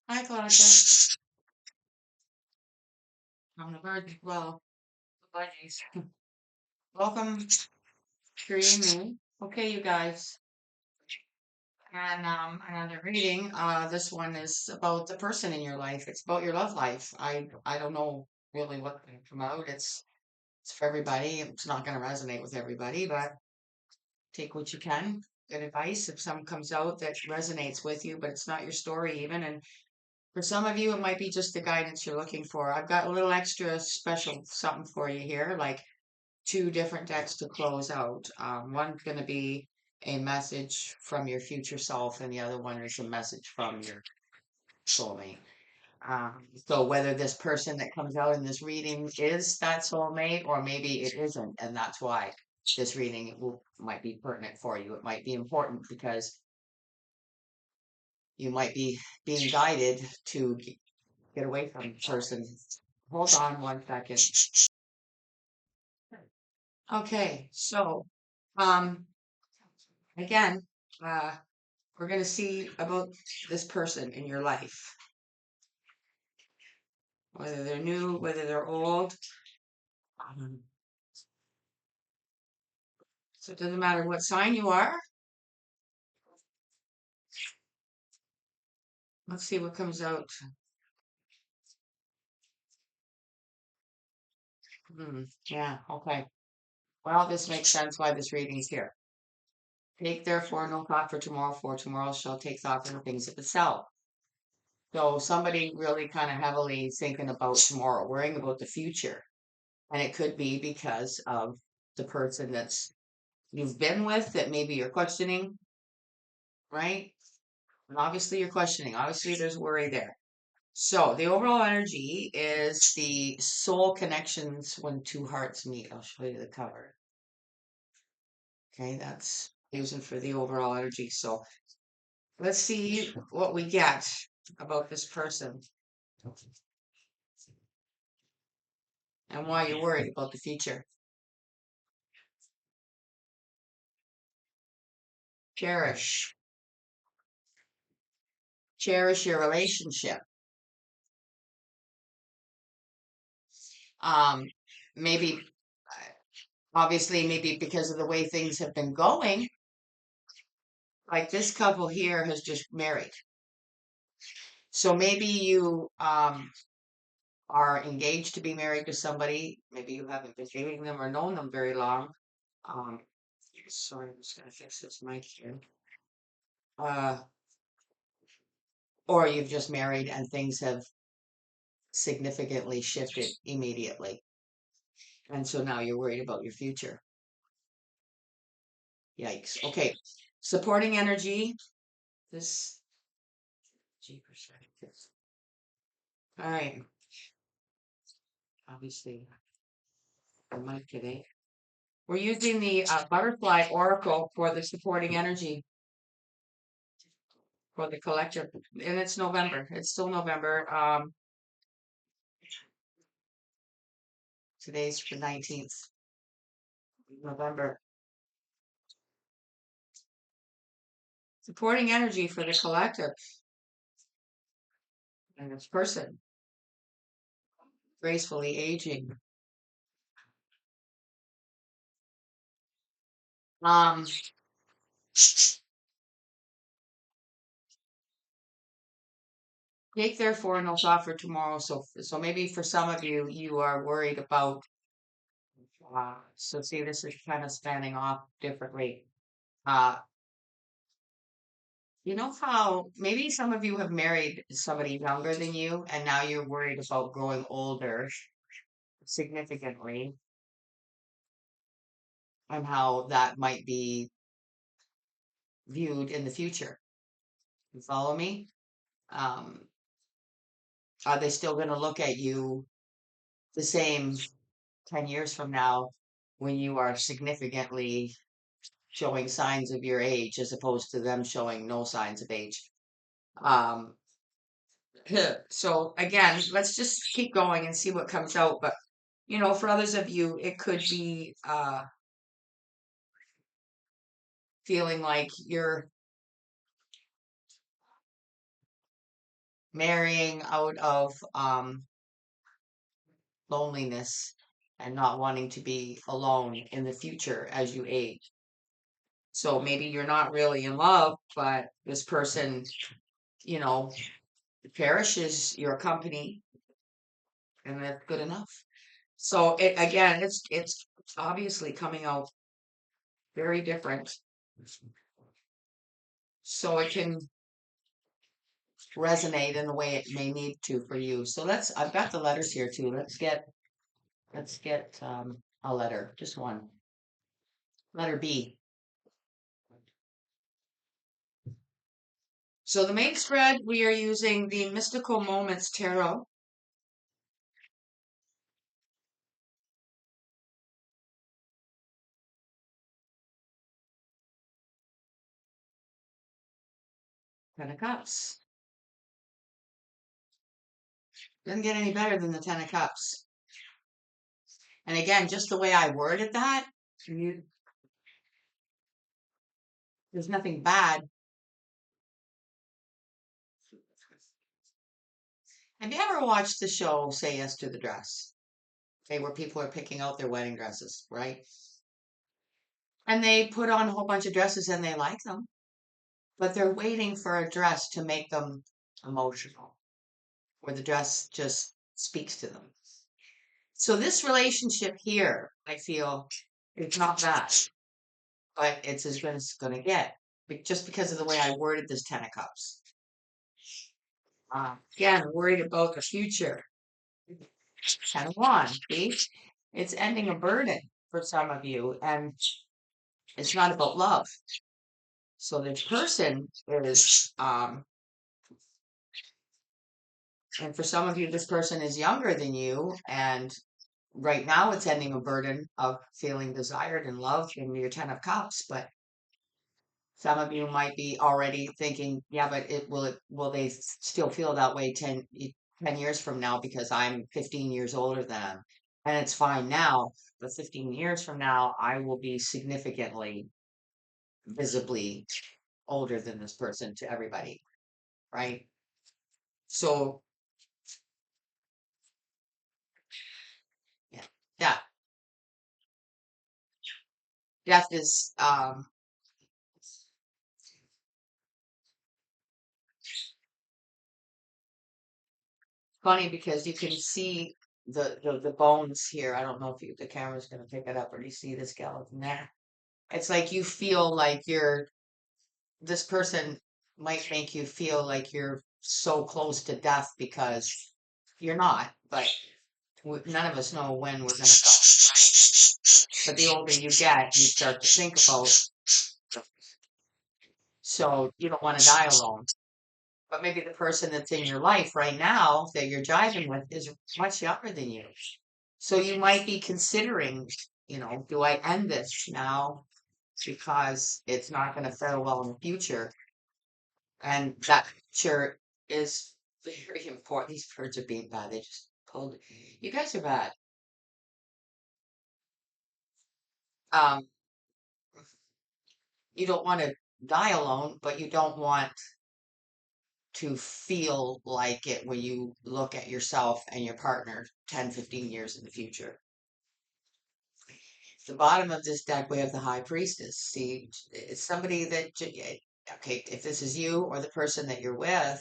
Hi, Claudia. I'm the bird. Well, buddies. Welcome, streaming. Okay, you guys. And another reading. This one is about the person in your life. It's about your love life. I don't know really what can come out. It's for everybody. It's not going to resonate with everybody, but take what you can. Good advice. If some comes out that resonates with you, but it's not your story even, and for some of you, it might be just the guidance you're looking for. I've got a little extra special something for you here, like two different decks to close out. One's going to be a message from your future self, and the other one is a message from your soulmate. So whether this person that comes out in this reading is that soulmate, or maybe it isn't, and that's why this reading might be pertinent for you. It might be important because you might be being guided to get away from the person. Hold on 1 second. Okay, so um, again, uh, we're going to see about this person in your life, whether they're new, whether they're old. Um, so it doesn't matter what sign you are. Let's see what comes out. Yeah, okay. Well, this makes sense why this reading's here. Take therefore no thought for tomorrow shall take thought for the things of itself. So somebody really kind of heavily thinking about tomorrow, worrying about the future. And it could be because of the person that's you've been with that maybe you're questioning, right? And obviously you're questioning. Obviously there's worry there. So the overall energy is the soul connections when two hearts meet. I'll show you the cover. Okay, that's using for the overall energy. So let's see what we get about this person and why you're worried about the future. Cherish. Cherish your relationship. Um, maybe, obviously, maybe because of the way things have been going, like this couple here has just married. So maybe you are engaged to be married to somebody. Maybe you haven't been dating them or known them very long. Um, sorry, I'm just gonna fix this mic here. Uh, or you've just married and things have significantly shifted immediately. And so now you're worried about your future. Yikes. Okay. Supporting energy. This jeepers. All right. Obviously, I mic today. We're using the butterfly oracle for the supporting energy for the collective, and it's November. It's still November. Today's the 19th November. Supporting energy for the collective and this person gracefully aging. Um, take therefore no thought for tomorrow. So maybe for some of you, you are worried about. So see, this is kind of spanning off differently. Uh, You know how maybe some of you have married somebody younger than you, and now you're worried about growing older significantly, and how that might be viewed in the future. You follow me? Um, are they still going to look at you the same 10 years from now when you are significantly showing signs of your age as opposed to them showing no signs of age? Um, so again, let's just keep going and see what comes out. But for others of you, it could be feeling like you're marrying out of loneliness and not wanting to be alone in the future as you age. So maybe you're not really in love, but this person, you know, cherishes your company, and that's good enough. So it again, it's obviously coming out very different. So it can resonate in the way it may need to for you. So I've got the letters here too. Let's get a letter, just one. Letter B. So the main spread, we are using the Mystical Moments Tarot. Ten of Cups. Doesn't get any better than the Ten of Cups. And again, just the way I worded that, you, there's nothing bad. Have you ever watched the show Say Yes to the Dress? Okay, where people are picking out their wedding dresses, right? And they put on a whole bunch of dresses and they like them, but they're waiting for a dress to make them emotional, where the dress just speaks to them. So this relationship here, I feel, is not that, but it's as good as it's going to get, just because of the way I worded this Ten of Cups. Again, worried about the future. Ten of Wands, see? It's ending a burden for some of you, and it's not about love. So this person is, and for some of you, this person is younger than you, and right now it's ending a burden of feeling desired and loved in your Ten of Cups. But some of you might be already thinking, yeah, but will they still feel that way 10 years from now because I'm 15 years older than them? And it's fine now, but 15 years from now, I will be significantly, visibly older than this person to everybody, right? So, yeah, yeah, death is funny because you can see the bones here. I don't know if the camera's going to pick it up, or do you see the skeleton there? It's like you feel like this person might make you feel like you're so close to death because you're not, but none of us know when we're going to go, right? But the older you get, you start to think about, so you don't want to die alone. But maybe the person that's in your life right now that you're jiving with is much younger than you. So you might be considering, do I end this now because it's not going to fare well in the future? And that future is very important. These birds are being bad. They just pulled. You guys are bad. Um, you don't want to die alone, but you don't want to feel like it when you look at yourself and your partner 10, 15 years in the future. The bottom of this deck, we have the High Priestess. See, it's somebody that, okay, if this is you or the person that you're with,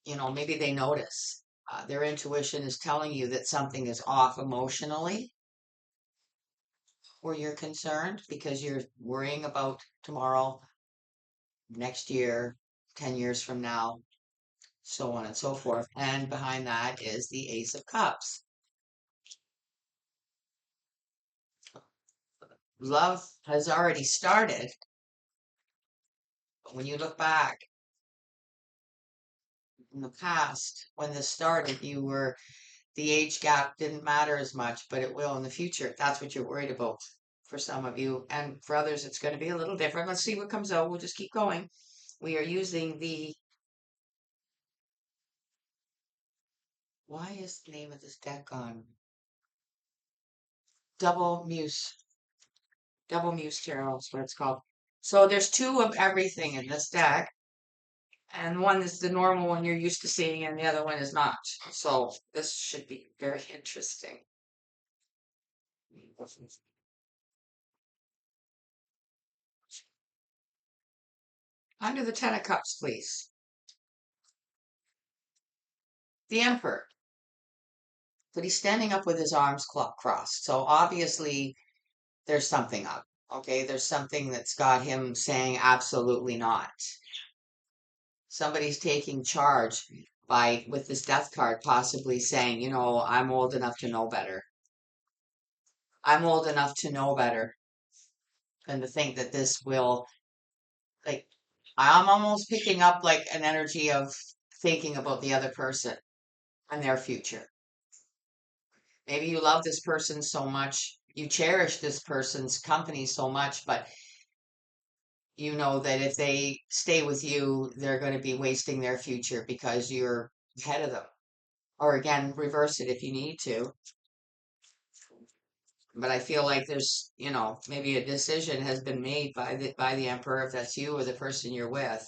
maybe they notice. Their intuition is telling you that something is off emotionally, where you're concerned because you're worrying about tomorrow, next year, 10 years from now, so on and so forth. And behind that is the Ace of Cups. Love has already started. But when you look back in the past, when this started, the age gap didn't matter as much, but it will in the future. That's what you're worried about for some of you. And for others, it's going to be a little different. Let's see what comes out. We'll just keep going. We are using why is the name of this deck on? Double Muse. Double Muse Tarot is what it's called. So there's two of everything in this deck. And one is the normal one you're used to seeing, and the other one is not. So this should be very interesting. Under the Ten of Cups, please. The Emperor. But he's standing up with his arms crossed. So obviously there's something up. Okay, there's something that's got him saying absolutely not. Somebody's taking charge by, with this death card, possibly saying, I'm old enough to know better. I'm old enough to know better than to think that this will, like, I'm almost picking up like an energy of thinking about the other person and their future. Maybe you love this person so much, you cherish this person's company so much, but you know that if they stay with you, they're going to be wasting their future because you're ahead of them. Or again, reverse it if you need to. But I feel like there's, maybe a decision has been made by the emperor, if that's you or the person you're with,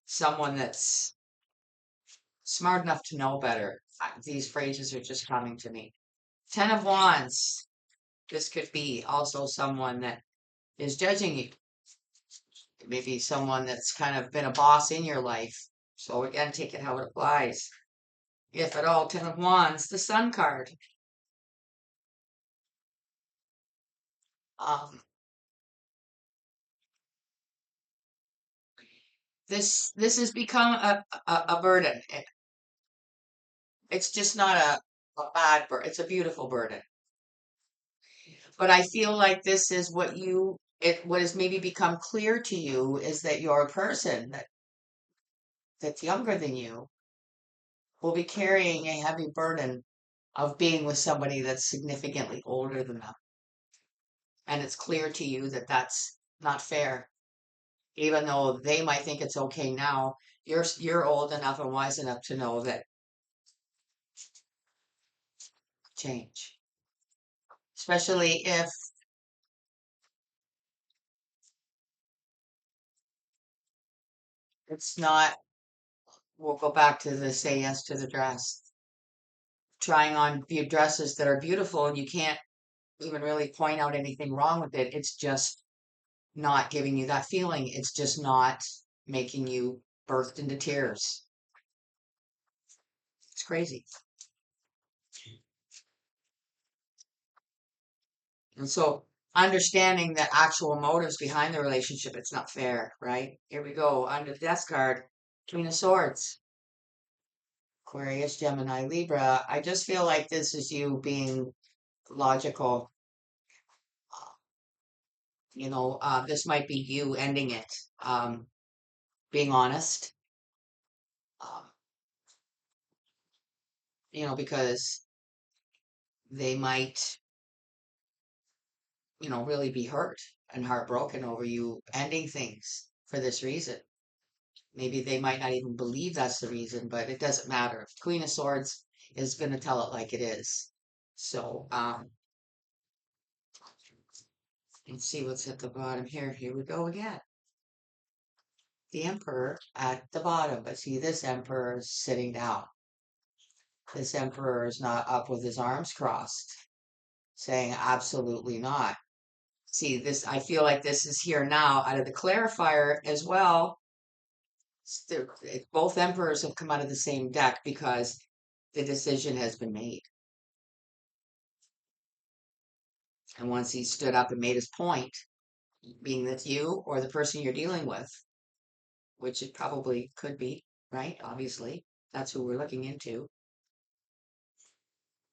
someone that's smart enough to know better. These phrases are just coming to me. Ten of Wands. This could be also someone that is judging you. Maybe someone that's kind of been a boss in your life. So again, take it how it applies. If at all, Ten of Wands, the Sun card. Um, this has become a burden. It's just not a bad burden. It's a beautiful burden. But I feel like this is what has maybe become clear to you is that you're a person that's younger than you will be carrying a heavy burden of being with somebody that's significantly older than them. And it's clear to you that that's not fair. Even though they might think it's okay now, you're old enough and wise enough to know that change. Especially if it's not, we'll go back to the say yes to the dress. Trying on dresses that are beautiful and you can't even really point out anything wrong with it. It's just not giving you that feeling. It's just not making you burst into tears. It's crazy. And so understanding the actual motives behind the relationship, it's not fair, right? Here we go. Under the death card, Queen of Swords, Aquarius, Gemini, Libra. I just feel like this is you being logical. This might be you ending it, being honest, um, because they might, really be hurt and heartbroken over you ending things for this reason. Maybe they might not even believe that's the reason, but it doesn't matter. Queen of Swords is going to tell it like it is. So, let's see what's at the bottom here. Here we go again. The Emperor at the bottom, but see, this Emperor is sitting down. This Emperor is not up with his arms crossed, saying absolutely not. See, this, I feel like this is here now out of the clarifier as well. Both emperors have come out of the same deck because the decision has been made. And once he stood up and made his point, being that you or the person you're dealing with, which it probably could be, right? Obviously, that's who we're looking into.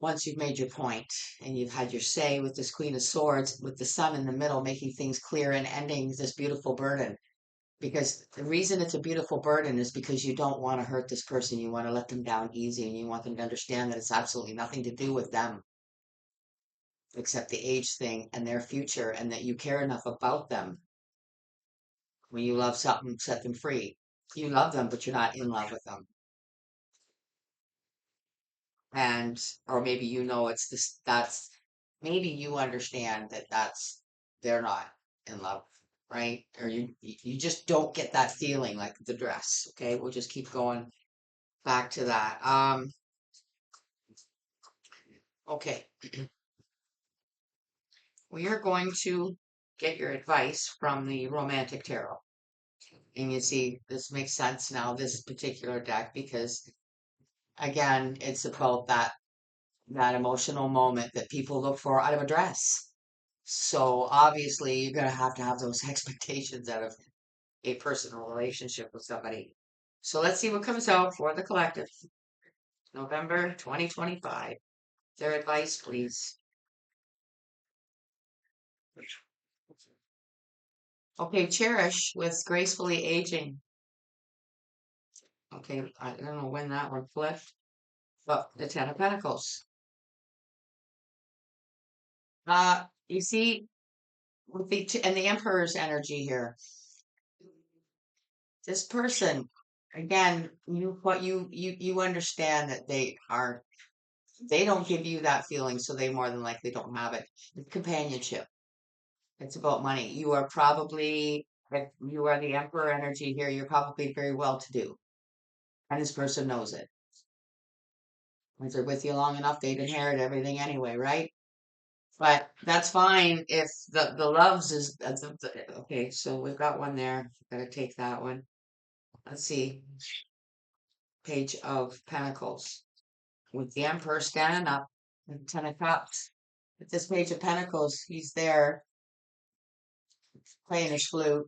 Once you've made your point and you've had your say with this Queen of Swords, with the Sun in the middle, making things clear and ending this beautiful burden. Because the reason it's a beautiful burden is because you don't want to hurt this person. You want to let them down easy and you want them to understand that it's absolutely nothing to do with them except the age thing and their future, and that you care enough about them. When you love something, set them free. You love them, but you're not in love with them. And, or maybe it's that's, maybe you understand that they're not in love, right? Or you just don't get that feeling like the dress. Okay, we'll just keep going back to that. Okay, we are going to get your advice from the romantic tarot. And you see, this makes sense now, this particular deck, because again, it's about that emotional moment that people look for out of a dress. So obviously, you're going to have those expectations out of a personal relationship with somebody. So let's see what comes out for the collective. November 2025. Their advice, please. Okay, cherish with gracefully aging. Okay, I don't know when that one flipped, but the Ten of Pentacles. You see, with and the Emperor's energy here, this person, again, you understand that they don't give you that feeling, so they more than likely don't have it. It's companionship. It's about money. You are probably, if you are the Emperor energy here, you're probably very well to do. And this person knows it. Once they're with you long enough, they'd inherit everything anyway, right? But that's fine if the loves is okay. So we've got one there. Gotta take that one. Let's see. Page of Pentacles with the Emperor standing up and Ten of Cups. With this Page of Pentacles, he's there playing his flute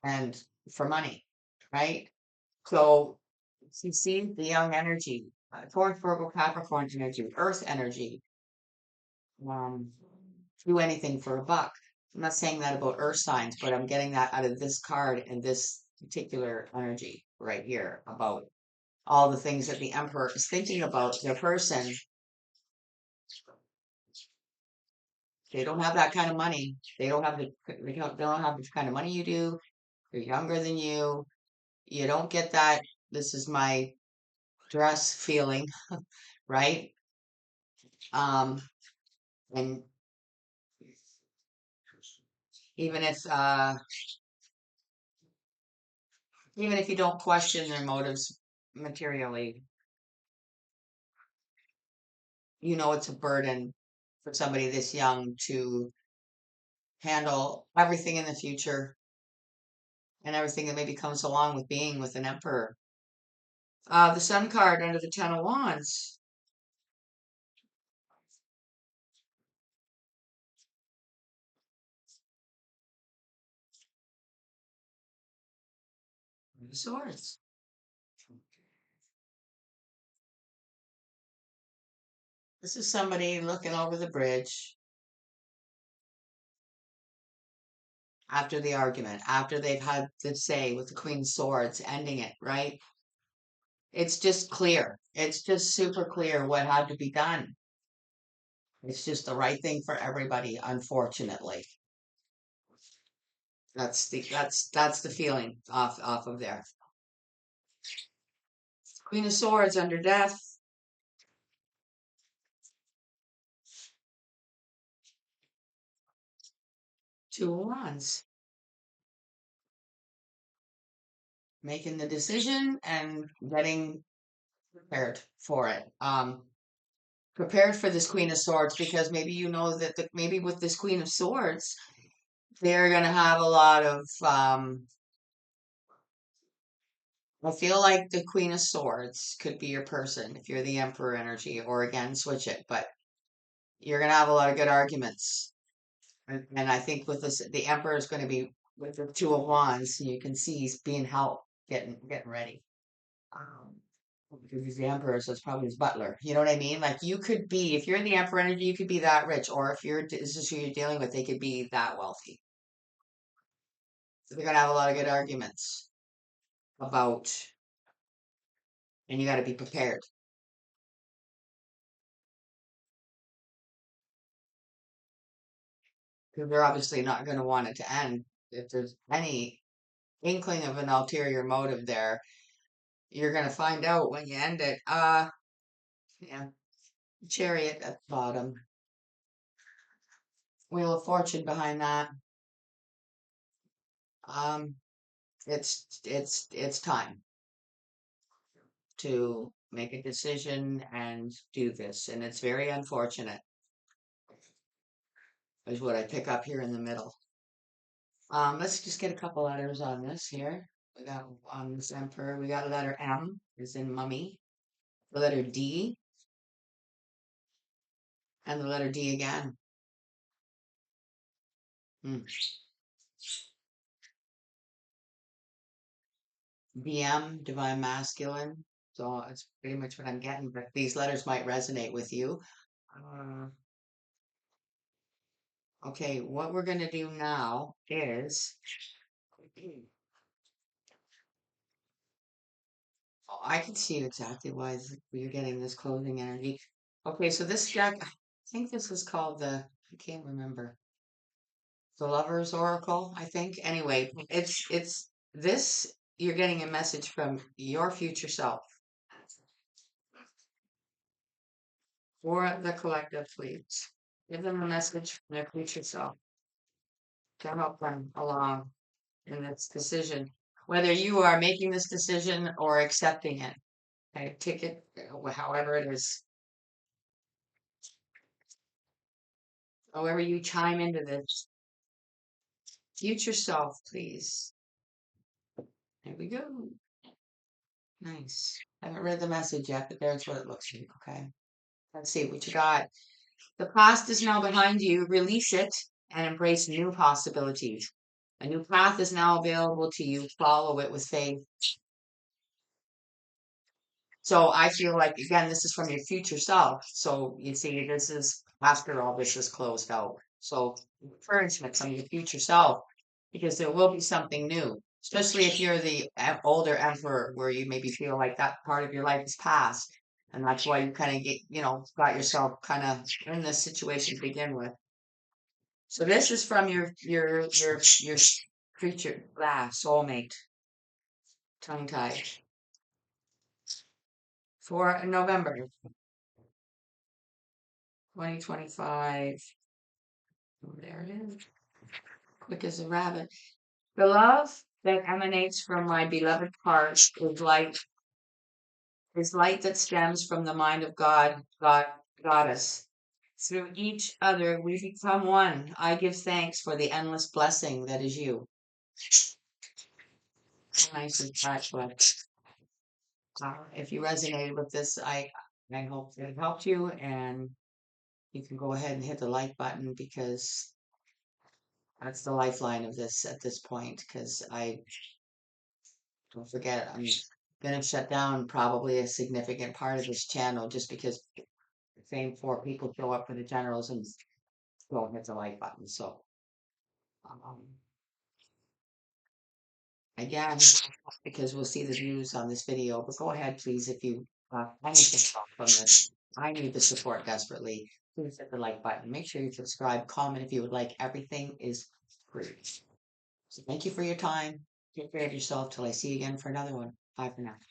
and for money, right? So you see the young energy, Taurus, Virgo, Capricorn energy, Earth energy. Um, do anything for a buck. I'm not saying that about Earth signs, but I'm getting that out of this card and this particular energy right here about all the things that the Emperor is thinking about their person. They don't have that kind of money. They don't have the kind of money you do. They're younger than you. You don't get that. This is my dress feeling, right? Um, and even if uh, even if you don't question their motives materially, you know it's a burden for somebody this young to handle everything in the future and everything that maybe comes along with being with an emperor. The Sun card under the Ten of Wands. The Swords. This is somebody looking over the bridge after the argument, after they've had to say with the Queen of Swords, ending it, right? It's just clear. It's just super clear what had to be done. It's just the right thing for everybody, unfortunately. That's the feeling off of there. Queen of Swords under death. Two of Wands. Making the decision and getting prepared for it. Prepared for this Queen of Swords because maybe you know that maybe with this Queen of Swords, they're gonna have a lot of I feel like the Queen of Swords could be your person if you're the Emperor energy, or again, switch it, but you're gonna have a lot of good arguments. And I think with this, the Emperor is going to be with the Two of Wands. You can see he's being helped, getting ready. Um, because he's the Emperor, so it's probably his butler. You know what I mean? Like you could be, if you're in the Emperor energy, you could be that rich, or if this is who you're dealing with, they could be that wealthy. So they're gonna have a lot of good arguments about, and you got to be prepared because they're obviously not going to want it to end. If there's any inkling of an ulterior motive there, you're going to find out when you end it. Yeah. Chariot at the bottom. Wheel of Fortune behind that. Um, it's time to make a decision and do this, and it's very unfortunate, is what I pick up here in the middle. Let's just get a couple letters on this here. We got on this emperor, we got letter M, is in mummy, the letter D, and the letter D again. Hmm. DM, divine masculine. So it's pretty much what I'm getting, but these letters might resonate with you. Uh, okay, what we're going to do now is, oh, I can see exactly why you're getting this closing energy. Okay, so this deck, I think this was called I can't remember, the Lover's Oracle, I think. Anyway, it's this, you're getting a message from your future self for the collective, please. Give them a message from their future self to help them along in this decision, whether you are making this decision or accepting it. Okay, take it however it is, however you chime into this future self, please. There we go. Nice. I haven't read the message yet, but there's what it looks like. Okay. Let's see what you got. The past is now behind you. Release it and embrace new possibilities. A new path is now available to you. Follow it with faith. So I feel like, again, this is from your future self. So you see, this is after all this is closed out. So encouragement from your future self, because there will be something new, especially if you're the older emperor where you maybe feel like that part of your life is past. And that's why you kind of get, got yourself kind of in this situation to begin with. So this is from your creature, soulmate, tongue tied for November 2025. Oh, there it is. Quick as a rabbit. The love that emanates from my beloved heart is light that stems from the mind of Goddess. Through each other we become one. I give thanks for the endless blessing that is you. Nice and touch, but if you resonated with this, I hope it helped you, and you can go ahead and hit the like button, because that's the lifeline of this at this point. Because I don't forget, I'm gonna shut down probably a significant part of this channel just because the same four people show up for the generals and don't hit the like button. So um, again, because we'll see the views on this video, but go ahead, please, if you anything from this. I need the support desperately. Please hit the like button. Make sure you subscribe, comment if you would like. Everything is free. So thank you for your time. Take care of yourself till I see you again for another one. Bye for now.